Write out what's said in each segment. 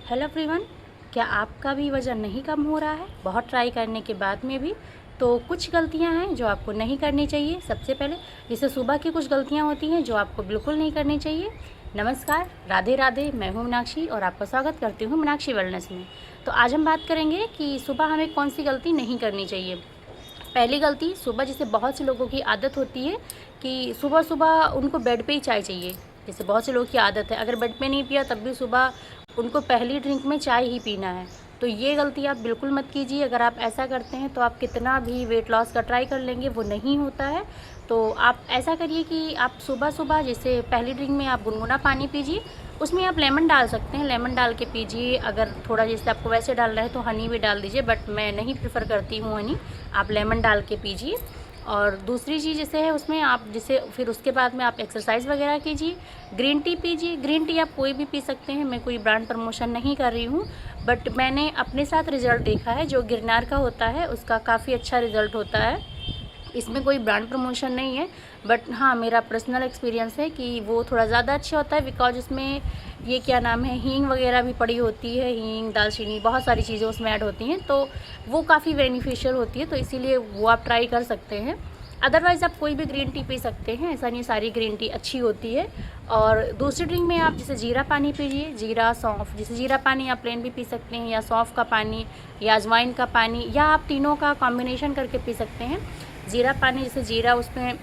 Hello everyone, क्या आपका भी वज़न नहीं कम हो रहा है बहुत ट्राई करने के बाद में भी? तो कुछ गलतियां हैं जो आपको नहीं करनी चाहिए। सबसे पहले जैसे सुबह की कुछ गलतियां होती हैं जो आपको बिल्कुल नहीं करनी चाहिए। नमस्कार, राधे राधे, मैं हूं मीनाक्षी और आपका स्वागत करती हूं मीनाक्षी वेलनेस में। तो आज हम बात करेंगे कि सुबह हमें कौन सी गलती नहीं करनी चाहिए। पहली गलती, सुबह जैसे बहुत से लोगों की आदत होती है कि सुबह सुबह उनको बेड पे ही चाय चाहिए। जैसे बहुत से लोगों की आदत है, अगर बेड पे नहीं पिया तब भी सुबह उनको पहली ड्रिंक में चाय ही पीना है। तो ये गलती आप बिल्कुल मत कीजिए। अगर आप ऐसा करते हैं तो आप कितना भी वेट लॉस का ट्राई कर लेंगे, वो नहीं होता है। तो आप ऐसा करिए कि आप सुबह सुबह जैसे पहली ड्रिंक में आप गुनगुना पानी पीजिए, उसमें आप लेमन डाल सकते हैं, लेमन डाल के पीजिए। अगर थोड़ा जैसे आपको वैसे डालना है तो हनी भी डाल दीजिए, बट मैं नहीं प्रेफर करती हूँ हनी। आप लेमन डाल के पीजिए। और दूसरी चीज़ जैसे है उसमें आप जैसे फिर उसके बाद में आप एक्सरसाइज वगैरह कीजिए, ग्रीन टी पीजिए। ग्रीन टी आप कोई भी पी सकते हैं, मैं कोई ब्रांड प्रमोशन नहीं कर रही हूँ, बट मैंने अपने साथ रिज़ल्ट देखा है। जो गिरनार का होता है उसका काफ़ी अच्छा रिज़ल्ट होता है। इसमें कोई ब्रांड प्रमोशन नहीं है, बट हाँ मेरा पर्सनल एक्सपीरियंस है कि वो थोड़ा ज़्यादा अच्छा होता है। बिकॉज उसमें ये क्या नाम है, हींग वगैरह भी पड़ी होती है, हींग, दालचीनी, बहुत सारी चीज़ें उसमें ऐड होती हैं, तो वो काफ़ी बेनिफिशियल होती है। तो इसीलिए वो आप ट्राई कर सकते हैं। अदरवाइज़ आप कोई भी ग्रीन टी पी सकते हैं, ऐसा नहीं सारी ग्रीन टी अच्छी होती है। और दूसरी ड्रिंक में आप जैसे जीरा पानी पीजिए, जीरा सौंफ, जैसे जीरा पानी आप प्लेन भी पी सकते हैं, या सौंफ का पानी, या अजवाइन का पानी, या आप तीनों का कॉम्बिनेशन करके पी सकते हैं। जीरा पानी, जैसे जीरा, उसमें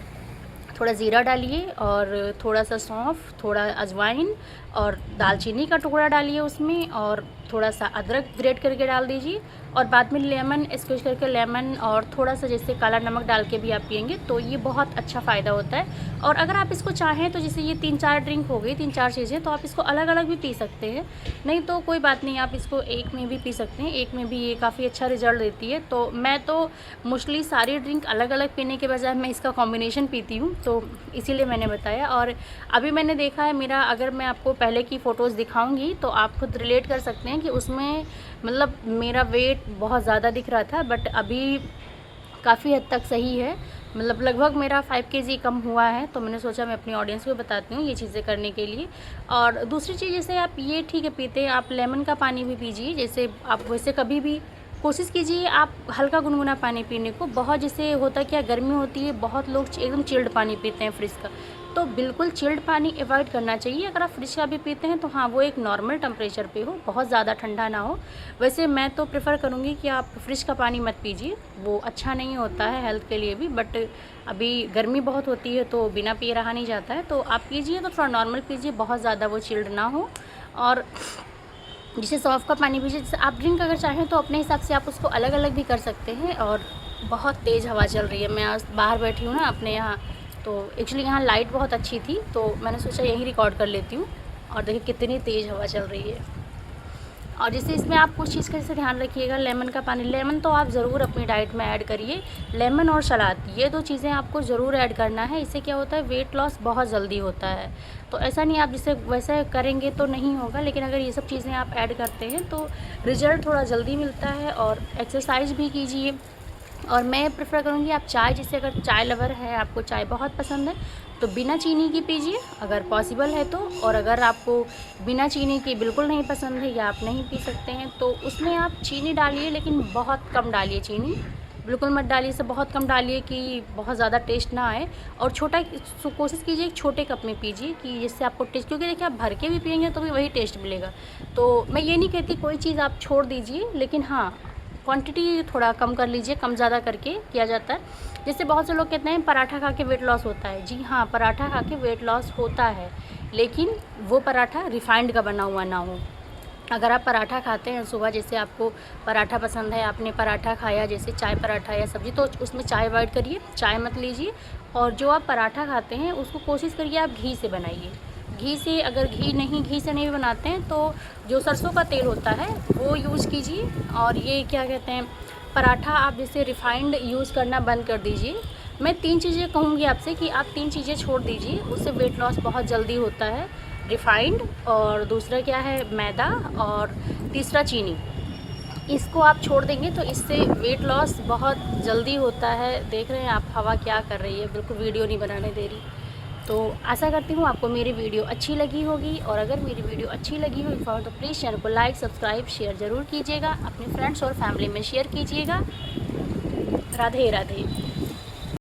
थोड़ा ज़ीरा डालिए और थोड़ा सा सौंफ, थोड़ा अजवाइन और दालचीनी का टुकड़ा डालिए उसमें, और थोड़ा सा अदरक ग्रेट करके डाल दीजिए। और बाद में लेमन स्क्वीज करके, लेमन और थोड़ा सा जैसे काला नमक डाल के भी आप पियेंगे तो ये बहुत अच्छा फ़ायदा होता है। और अगर आप इसको चाहें तो जैसे ये 3-4 ड्रिंक हो गई, 3-4 चीज़ें, तो आप इसको अलग अलग भी पी सकते हैं। नहीं तो कोई बात नहीं, आप इसको एक में भी पी सकते हैं, एक में भी ये काफ़ी अच्छा रिजल्ट देती है। तो मैं तो मोस्टली सारी ड्रिंक अलग अलग पीने के बजाय मैं इसका कॉम्बिनेशन पीती हूँ, तो इसीलिए मैंने बताया। और अभी मैंने देखा है मेरा, अगर मैं आपको पहले की फ़ोटोज़ दिखाऊंगी तो आप खुद रिलेट कर सकते हैं कि उसमें मतलब मेरा वेट बहुत ज़्यादा दिख रहा था, बट अभी काफ़ी हद तक सही है। मतलब लगभग मेरा 5 केजी कम हुआ है। तो मैंने सोचा मैं अपनी ऑडियंस को बताती हूँ ये चीज़ें करने के लिए। और दूसरी चीज़, जैसे आप ये ठीक है पीते हैं, आप लेमन का पानी भी पीजिए। जैसे आप वैसे कभी भी कोशिश कीजिए आप हल्का गुनगुना पानी पीने को। बहुत जैसे होता क्या, गर्मी होती है, बहुत लोग एकदम चिल्ड पानी पीते हैं फ्रिज का, तो बिल्कुल चिल्ड पानी अवॉइड करना चाहिए। अगर आप फ्रिज का भी पीते हैं तो हाँ वो एक नॉर्मल टेम्परेचर पे हो, बहुत ज़्यादा ठंडा ना हो। वैसे मैं तो प्रेफर करूँगी कि आप फ्रिज का पानी मत पीजिए, वो अच्छा नहीं होता है हेल्थ के लिए भी। बट अभी गर्मी बहुत होती है तो बिना पिए रहा नहीं जाता है, तो आप पीजिए तो थोड़ा नॉर्मल पीजिए, बहुत ज़्यादा वो चिल्ड ना हो। और जैसे सौंफ का पानी पीजिए। जैसे आप ड्रिंक अगर चाहें तो अपने हिसाब से आप उसको अलग अलग भी कर सकते हैं। और बहुत तेज़ हवा चल रही है, मैं आज बाहर बैठी हूँ ना अपने यहाँ, तो एक्चुअली यहाँ लाइट बहुत अच्छी थी तो मैंने सोचा यहीं रिकॉर्ड कर लेती हूँ। और देखिए कितनी तेज़ हवा चल रही है। और जैसे इसमें आप कुछ चीज़ का जैसे ध्यान रखिएगा, लेमन का पानी, लेमन तो आप ज़रूर अपनी डाइट में ऐड करिए। लेमन और सलाद, ये 2 चीज़ें आपको ज़रूर ऐड करना है। इससे क्या होता है, वेट लॉस बहुत जल्दी होता है। तो ऐसा नहीं आप जिसे वैसे करेंगे तो नहीं होगा, लेकिन अगर ये सब चीज़ें आप ऐड करते हैं तो रिज़ल्ट थोड़ा जल्दी मिलता है। और एक्सरसाइज भी कीजिए। और मैं प्रेफर करूँगी आप चाय, जैसे अगर चाय लवर है, आपको चाय बहुत पसंद है तो बिना चीनी की पीजिए अगर पॉसिबल है तो। और अगर आपको बिना चीनी की बिल्कुल नहीं पसंद है या आप नहीं पी सकते हैं तो उसमें आप चीनी डालिए, लेकिन बहुत कम डालिए चीनी, बिल्कुल मत डालिए, से बहुत कम डालिए कि बहुत ज़्यादा टेस्ट ना आए। और कोशिश कीजिए एक छोटे कप में पीजिए कि जिससे आपको टेस्ट, क्योंकि देखिए आप भर के भी पियेंगे तो भी वही टेस्ट मिलेगा। तो मैं ये नहीं कहती कोई चीज़ आप छोड़ दीजिए, लेकिन हाँ क्वांटिटी थोड़ा कम कर लीजिए, कम ज़्यादा करके किया जाता है। जैसे बहुत से लोग कहते हैं पराठा खा के वेट लॉस होता है। जी हाँ, पराठा खा के वेट लॉस होता है, लेकिन वो पराठा रिफाइंड का बना हुआ ना हो। अगर आप पराठा खाते हैं सुबह, जैसे आपको पराठा पसंद है, आपने पराठा खाया जैसे चाय पराठा या सब्ज़ी, तो उसमें चाय अवॉइड करिए, चाय मत लीजिए। और जो आप पराठा खाते हैं उसको कोशिश करिए आप घी से बनाइए। घी से, अगर घी से नहीं बनाते हैं तो जो सरसों का तेल होता है वो यूज़ कीजिए। और ये क्या कहते हैं, पराठा आप जैसे रिफाइंड यूज़ करना बंद कर दीजिए। मैं 3 चीज़ें कहूँगी आपसे कि आप 3 चीज़ें छोड़ दीजिए, उससे वेट लॉस बहुत जल्दी होता है। रिफाइंड, और दूसरा क्या है, मैदा, और तीसरा चीनी। इसको आप छोड़ देंगे तो इससे वेट लॉस बहुत जल्दी होता है। देख रहे हैं आप हवा क्या कर रही है, बिल्कुल वीडियो नहीं बनाने दे रही। तो आशा करती हूँ आपको मेरी वीडियो अच्छी लगी होगी, और अगर मेरी वीडियो अच्छी लगी हुई तो प्लीज़ चैनल को लाइक, सब्सक्राइब, शेयर ज़रूर कीजिएगा, अपने फ्रेंड्स और फैमिली में शेयर कीजिएगा। राधे राधे।